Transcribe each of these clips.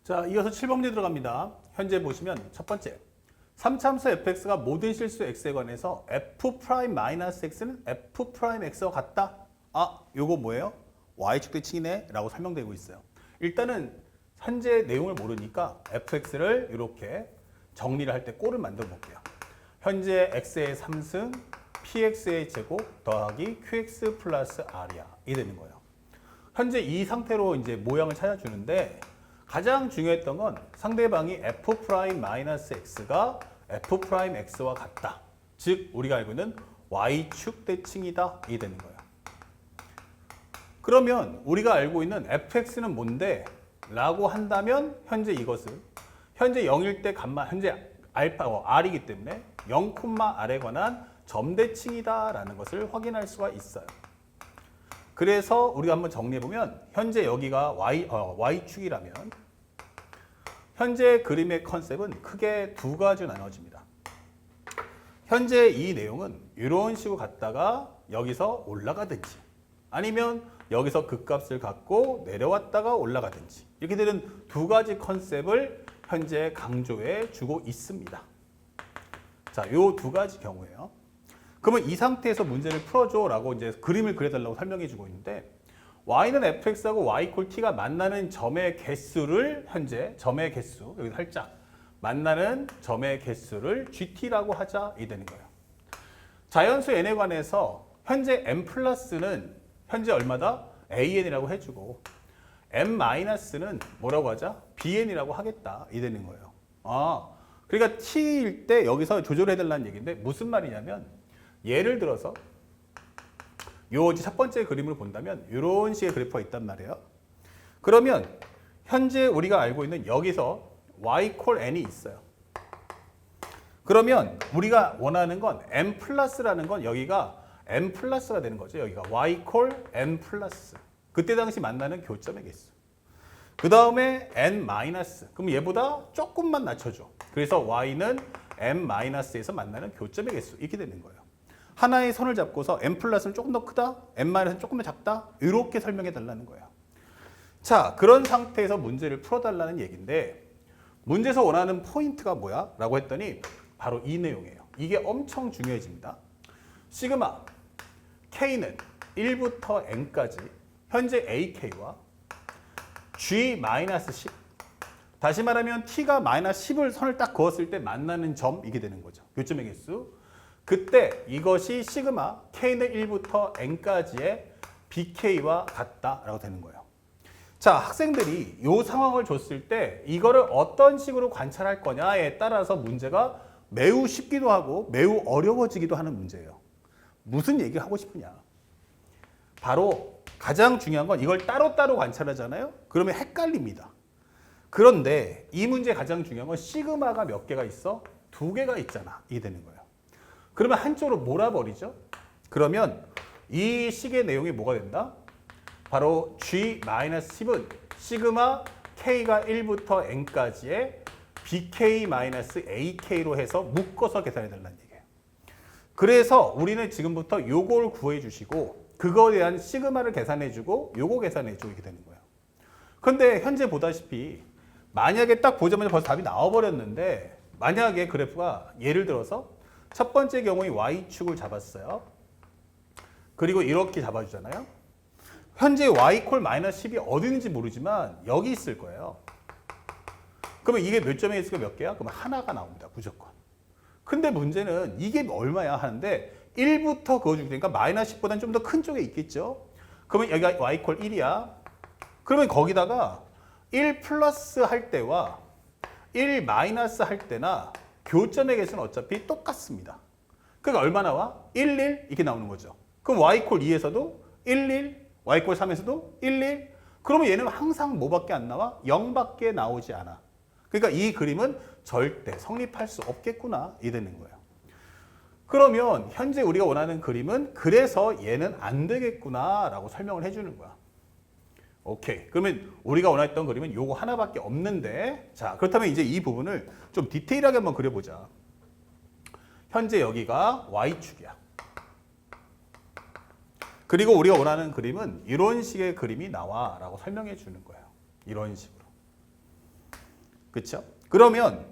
자, 이어서 7번문제 들어갑니다. 현재 보시면 첫 번째, 3참수 fx가 모든 실수 x에 관해서 f'-x는 f'x와 같다. 아, 요거 뭐예요? y축 대칭이네 라고 설명되고 있어요. 일단은 현재 내용을 모르니까 fx를 이렇게 정리를 할 때 꼴을 만들어 볼게요. 현재 x의 3승 px의 제곱 더하기 qx 플러스 r이야. 이 되는 거예요. 현재 이 상태로 이제 모양을 찾아주는데 가장 중요했던 건 상대방이 f'-x가 f'x와 같다. 즉 우리가 알고 있는 y축 대칭이다. 이 되는 거예요. 그러면 우리가 알고 있는 fx는 뭔데? 라고 한다면 현재 이것은 현재 0일 때 감마 현재 알파 r이기 때문에 0,r에 관한 점대칭이다 라는 것을 확인할 수가 있어요. 그래서 우리가 한번 정리해보면 현재 여기가 y축이라면 현재 그림의 컨셉은 크게 두 가지로 나눠집니다. 현재 이 내용은 이런 식으로 갔다가 여기서 올라가든지 아니면 여기서 극값을 갖고 내려왔다가 올라가든지 이렇게 되는 두 가지 컨셉을 현재 강조해 주고 있습니다. 자, 요 두 가지 경우예요. 그러면 이 상태에서 문제를 풀어줘 라고 이제 그림을 그려달라고 설명해 주고 있는데 y는 fx하고 y 콜 t가 만나는 점의 개수를 현재 점의 개수 여기 살짝 만나는 점의 개수를 gt라고 하자 이 되는 거예요. 자연수 n에 관해서 현재 m 플러스는 현재 얼마다? an이라고 해주고 m 마이너스는 뭐라고 하자? bn이라고 하겠다 이 되는 거예요. 아, 그러니까 t일 때 여기서 조절해달라는 얘기인데 무슨 말이냐면 예를 들어서 요 첫 번째 그림을 본다면 이런 식의 그래프가 있단 말이에요. 그러면 현재 우리가 알고 있는 여기서 y 콜 n이 있어요. 그러면 우리가 원하는 건 m 플러스라는 건 여기가 m 플러스가 되는 거죠. 여기가 y 콜 n 플러스. 그때 당시 만나는 교점의 개수. 그 다음에 n 마이너스. 그럼 얘보다 조금만 낮춰줘. 그래서 y는 m 마이너스에서 만나는 교점의 개수. 이렇게 되는 거예요. 하나의 선을 잡고서 m 플러스는 조금 더 크다, m 마이너스는 조금 더 작다 이렇게 설명해 달라는 거예요. 자, 그런 상태에서 문제를 풀어달라는 얘기인데 문제에서 원하는 포인트가 뭐야? 라고 했더니 바로 이 내용이에요. 이게 엄청 중요해집니다. 시그마 k는 1부터 n까지 현재 ak와 g-10 다시 말하면 t가 -10을 선을 딱 그었을 때 만나는 점 이게 되는 거죠. 교점의 개수. 그때 이것이 시그마 k는 1부터 n까지의 bk와 같다라고 되는 거예요. 자, 학생들이 이 상황을 줬을 때 이거를 어떤 식으로 관찰할 거냐에 따라서 문제가 매우 쉽기도 하고 매우 어려워지기도 하는 문제예요. 무슨 얘기 하고 싶으냐? 바로 가장 중요한 건 이걸 따로따로 관찰하잖아요. 그러면 헷갈립니다. 그런데 이 문제 가장 중요한 건 시그마가 몇 개가 있어? 2개가 있잖아. 이 되는 거예요. 그러면 한쪽으로 몰아버리죠. 그러면 이 식의 내용이 뭐가 된다? 바로 G-10은 시그마 K가 1부터 N까지의 BK-AK로 해서 묶어서 계산해달라는 얘기예요. 그래서 우리는 지금부터 요걸 구해 주시고 그거에 대한 시그마를 계산해주고 요거 계산해주고 이렇게 되는 거예요. 근데 현재 보다시피 만약에 딱 보자마자 벌써 답이 나와버렸는데 만약에 그래프가 예를 들어서 첫 번째 경우에 y축을 잡았어요. 그리고 이렇게 잡아주잖아요. 현재 y 콜 -10이 어디 있는지 모르지만 여기 있을 거예요. 그러면 이게 몇 점에 있을까 몇 개야? 그러면 하나가 나옵니다. 무조건. 근데 문제는 이게 얼마야 하는데 1부터 그어주게 되니까 -10보다는 좀 더 큰 쪽에 있겠죠. 그러면 여기가 y 콜 1이야. 그러면 거기다가 1 플러스 할 때와 1 마이너스 할 때나 교점의 개수는 어차피 똑같습니다. 그러니까 얼마 나와? 1, 1 이렇게 나오는 거죠. 그럼 y 콜 2에서도 1, 1, y 콜 3에서도 1, 1. 그러면 얘는 항상 뭐밖에 안 나와? 0밖에 나오지 않아. 그러니까 이 그림은 절대 성립할 수 없겠구나 이 되는 거예요. 그러면 현재 우리가 원하는 그림은 그래서 얘는 안 되겠구나 라고 설명을 해주는 거야. 오케이. 그러면 우리가 원했던 그림은 요거 하나밖에 없는데 자, 그렇다면 이제 이 부분을 좀 디테일하게 한번 그려보자. 현재 여기가 Y축이야. 그리고 우리가 원하는 그림은 이런 식의 그림이 나와 라고 설명해 주는 거예요. 이런 식으로. 그렇죠? 그러면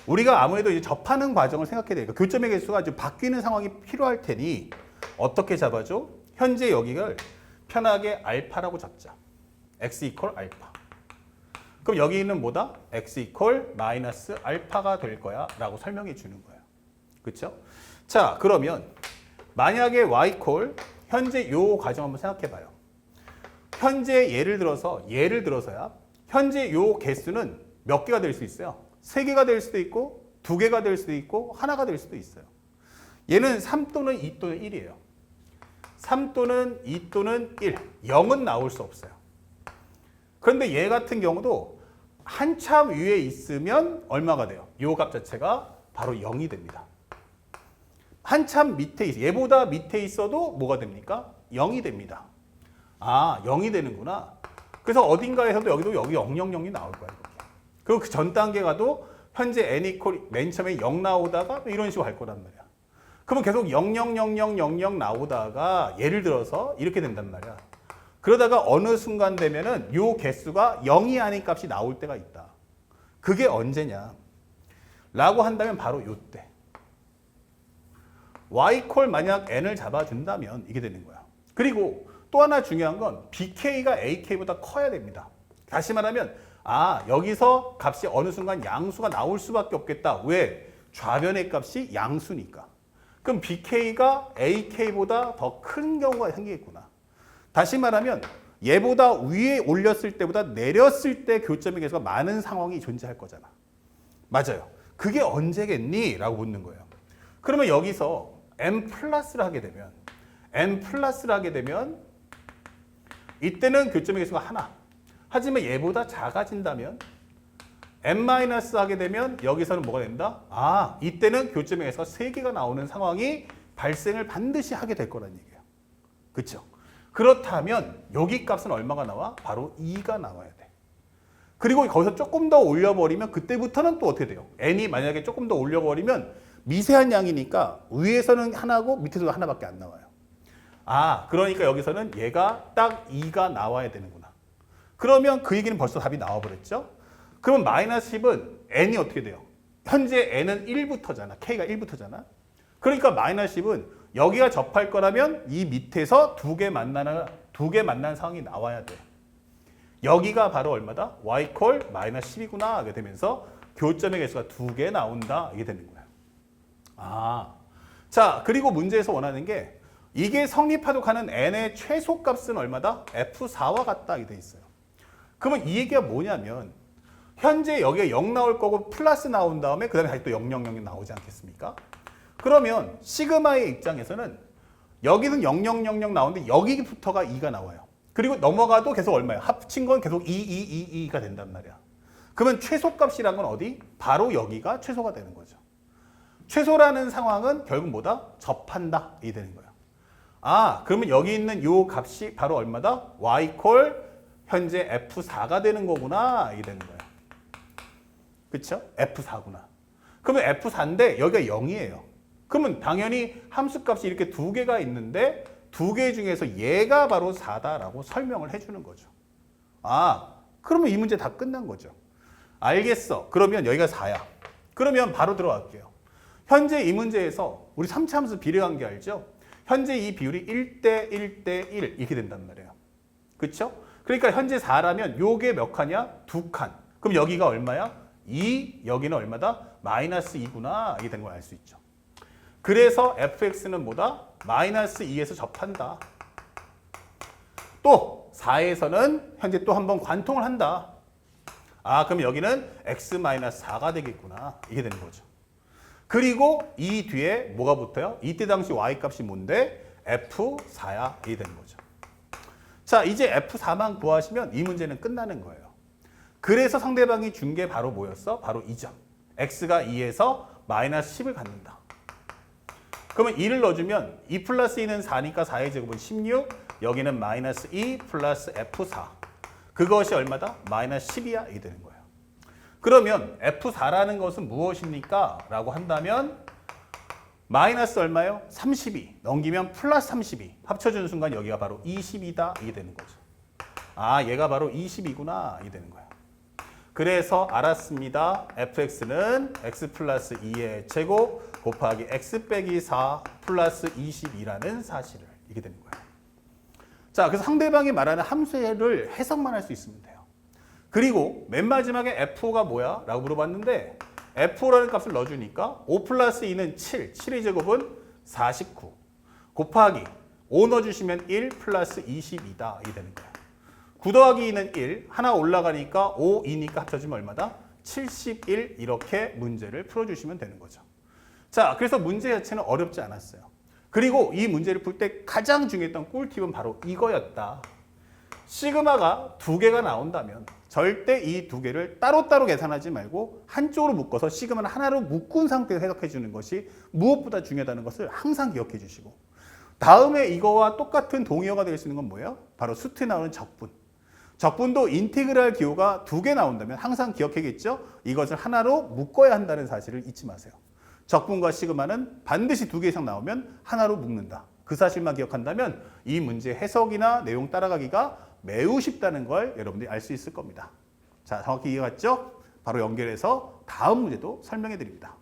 우리가 아무래도 이제 접하는 과정을 생각해야 되니까 교점의 개수가 좀 바뀌는 상황이 필요할 테니 어떻게 잡아줘? 현재 여기를 편하게 알파라고 잡자. x 이퀄 알파. 그럼 여기는 뭐다? x 이퀄 마이너스 알파가 될 거야 라고 설명해 주는 거예요. 그렇죠? 자, 그러면 만약에 y 이퀄 현재 요 과정 한번 생각해 봐요. 현재 예를 들어서야 현재 요 개수는 몇 개가 될 수 있어요? 3개가 될 수도 있고 2개가 될 수도 있고 하나가 될 수도 있어요. 얘는 3 또는 2 또는 1이에요. 3 또는 2 또는 1. 0은 나올 수 없어요. 그런데 얘 같은 경우도 한참 위에 있으면 얼마가 돼요? 요 값 자체가 바로 0이 됩니다. 한참 밑에 얘보다 밑에 있어도 뭐가 됩니까? 0이 됩니다. 아, 0이 되는구나. 그래서 어딘가에서도 여기 000이 나올 거예요. 그리고 그 전 단계 가도 현재 n 이퀄 맨 처음에 0 나오다가 이런 식으로 갈 거란 말이야. 그러면 계속 0000000 나오다가 예를 들어서 이렇게 된단 말이야. 그러다가 어느 순간 되면은 요 개수가 0이 아닌 값이 나올 때가 있다. 그게 언제냐? 라고 한다면 바로 요때. y 콜 만약 n을 잡아준다면 이게 되는 거야. 그리고 또 하나 중요한 건 bk가 ak보다 커야 됩니다. 다시 말하면 여기서 값이 어느 순간 양수가 나올 수밖에 없겠다. 왜? 좌변의 값이 양수니까. 그럼 bk가 ak보다 더 큰 경우가 생기겠구나. 다시 말하면 얘보다 위에 올렸을 때보다 내렸을 때 교점의 개수가 많은 상황이 존재할 거잖아. 맞아요. 그게 언제겠니? 라고 묻는 거예요. 그러면 여기서 n 플러스를 하게 되면 이때는 교점의 개수가 하나. 하지만 얘보다 작아진다면 n 마이너스 하게 되면 여기서는 뭐가 된다? 이때는 교점의 개수가 3개가 나오는 상황이 발생을 반드시 하게 될 거란 얘기예요. 그렇죠? 그렇다면 여기 값은 얼마가 나와? 바로 2가 나와야 돼. 그리고 거기서 조금 더 올려버리면 그때부터는 또 어떻게 돼요? n이 만약에 조금 더 올려버리면 미세한 양이니까 위에서는 하나고 밑에서도 하나밖에 안 나와요. 그러니까 여기서는 얘가 딱 2가 나와야 되는구나. 그러면 그 얘기는 벌써 답이 나와버렸죠? 그러면 마이너스 10은 n이 어떻게 돼요? 현재 n은 1부터잖아. k가 1부터잖아. 그러니까 마이너스 10은 여기가 접할 거라면 이 밑에서 두 개 만난 상황이 나와야 돼. 여기가 바로 얼마다? y 콜 마이너스 10이구나 하게 되면서 교점의 개수가 2개 나온다 이게 되는 거예요. 자, 그리고 문제에서 원하는 게 이게 성립하도록 n의 최소값은 얼마다? F4와 같다 이게 돼 있어요. 그러면 이 얘기가 뭐냐면 현재 여기가 0 나올 거고 플러스 나온 다음에 그 다음에 다시 또 000이 나오지 않겠습니까? 그러면 시그마의 입장에서는 여기는 0000 나오는데 여기부터가 2가 나와요. 그리고 넘어가도 계속 얼마예요? 합친 건 계속 2가 된단 말이야. 그러면 최소값이란 건 어디? 바로 여기가 최소가 되는 거죠. 최소라는 상황은 결국 뭐다? 접한다 이 되는 거예요. 그러면 여기 있는 요 값이 바로 얼마다? y 콜 현재 F4가 되는 거구나 이게 되는 거예요. 그렇죠? F4구나. 그러면 F4인데 여기가 0이에요. 그러면 당연히 함수값이 이렇게 2개가 있는데 2개 중에서 얘가 바로 4다라고 설명을 해주는 거죠. 그러면 이 문제 다 끝난 거죠. 알겠어. 그러면 여기가 4야. 그러면 바로 들어갈게요. 현재 이 문제에서 우리 3차 함수 비례관계 알죠? 현재 이 비율이 1대 1대 1 이렇게 된단 말이에요. 그렇죠? 그러니까 현재 4라면 요게 몇 칸이야? 2칸. 그럼 여기가 얼마야? 2, 여기는 얼마다? 마이너스 2구나. 이게 된 걸 알 수 있죠. 그래서 fx는 뭐다? 마이너스 2에서 접한다. 또 4에서는 현재 또 한번 관통을 한다. 그럼 여기는 x-4가 되겠구나. 이게 되는 거죠. 그리고 이 뒤에 뭐가 붙어요? 이때 당시 y값이 뭔데? f4야. 이게 되는 거죠. 자, 이제 F4만 구하시면 이 문제는 끝나는 거예요. 그래서 상대방이 준 게 바로 뭐였어? 바로 이 점. x가 2에서 마이너스 10을 갖는다. 그러면 2를 넣어주면 2 플러스 2는 4니까 4의 제곱은 16. 여기는 마이너스 2 플러스 F4. 그것이 얼마다? 마이너스 10이야. 이게 되는 거예요. 그러면 F4라는 것은 무엇입니까? 라고 한다면 마이너스 얼마요? 32. 넘기면 플러스 32. 합쳐주는 순간 여기가 바로 20이다. 이게 되는 거죠. 얘가 바로 20이구나. 이게 되는 거예요. 그래서 알았습니다. fx는 x 플러스 2의 제곱 곱하기 x 빼기 4 플러스 22라는 사실을 이게 되는 거예요. 자, 그래서 상대방이 말하는 함수를 해석만 할 수 있으면 돼요. 그리고 맨 마지막에 f5가 뭐야? 라고 물어봤는데 f5라는 값을 넣어주니까 5 플러스 2는 7, 7의 제곱은 49 곱하기 5 넣어주시면 1 플러스 22다 이게 되는 거예요. 9 더하기 2는 1, 하나 올라가니까 5, 2니까 합쳐지면 얼마다? 71 이렇게 문제를 풀어주시면 되는 거죠. 자, 그래서 문제 자체는 어렵지 않았어요. 그리고 이 문제를 풀 때 가장 중요했던 꿀팁은 바로 이거였다. 시그마가 두 개가 나온다면 절대 이 두 개를 따로따로 계산하지 말고 한쪽으로 묶어서 시그마를 하나로 묶은 상태에서 해석해 주는 것이 무엇보다 중요하다는 것을 항상 기억해 주시고, 다음에 이거와 똑같은 동의어가 될 수 있는 건 뭐예요? 바로 수트에 나오는 적분. 적분도 인테그랄 기호가 두 개 나온다면 항상 기억해야겠죠? 이것을 하나로 묶어야 한다는 사실을 잊지 마세요. 적분과 시그마는 반드시 두 개 이상 나오면 하나로 묶는다. 그 사실만 기억한다면 이 문제 해석이나 내용 따라가기가 매우 쉽다는 걸 여러분들이 알 수 있을 겁니다. 자, 정확히 이해갔죠? 바로 연결해서 다음 문제도 설명해 드립니다.